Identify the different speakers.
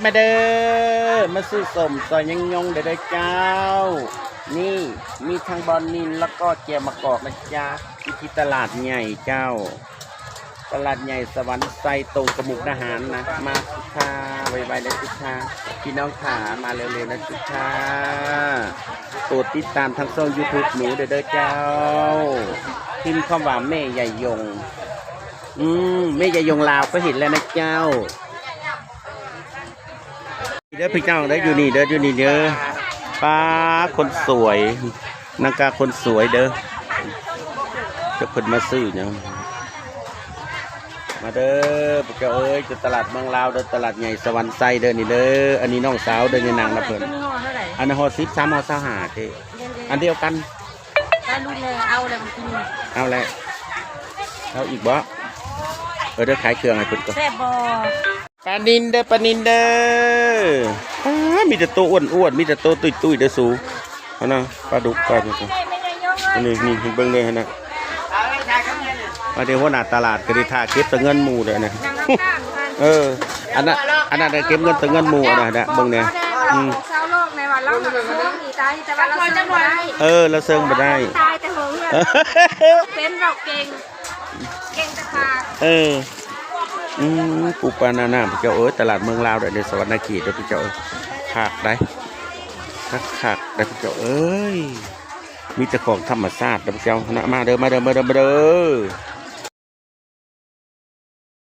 Speaker 1: มาเด้อมาซื้อสมซอยยงเด้อเจ้านี่มีทั้งบอนนินแล้วก็เจียวมะกอกนะจ๊ะที่ตลาดใหญ่เจ้าตลาดใหญ่สวรรค์ไซตรงกระมุกทหารนะมาสุชาไวๆเลยสุชาพี่น้องขามาเร็วๆนะสุชาโปรดติดตามทางช่อง YouTube หนูเด้อเจ้าพิมพ์คำว่าแม่ใหญ่ยงแม่ใหญ่ยงลาวก็เห็นแล้วนะเจ้าเด้อพี่เจ้าเด้ออยู่นี่เด้ออยู่นี่เด้อป้าคนสวยนางกาคนสวยเด้อจะเพิ่นมาซื้อเนี่ยมาเด้อพวกเจ้าเอ้ยจะตลาดเมืองลาวเด้อตลาดใหญ่สวรรค์ไซเด้อนี่เด้ออันนี้น้องสาวเด้อนี่นางนะเพิ่นอันนั้นห่อ10 3ห่อ25เด้อันเดียวกัน
Speaker 2: ได้รุ่นเลยเอาเลยมันกิน
Speaker 1: เอาแล้วเอาอีกบ่เด้อขายเครื่องให้เพิ่นก่อน
Speaker 2: แซ่บบ่
Speaker 1: ปลานินเด้อปลานินเด้อมีแต่ตัวอ้วนๆมีแต่ตัวตุ้ยๆเด้อสูเอานะปลาดุกปลาดุกอันนี้นี่เบิ่งเลยนะมาเดี๋ยวหัวหน้าตลาดก็ได้ท่าเก็บแต่เงินหมู่เด้อนะอันนั้นได้เก็บเงินแต่เงินหมู่นะเบิ่งเนี่ย
Speaker 2: เศร้าโลกในวันเราหนักเสื่อมหนีตายแต่ว่าเราเสื่อมบ่ได้
Speaker 1: เราเสื่อมบ่ได้
Speaker 2: ตายแต่เหิงเป็นเราเก่งแต่ขาด
Speaker 1: ปูปลาหน้าพี่เจ้าเอ้ยตลาดเมืองลาวเด้อสวรรค์เขตเด้อพี่เจ้าขากได้ขากได้พี่เจ้าเอ้ยมีแต่ของธรรมชาติเด้อพี่เจ้ามาเด้อ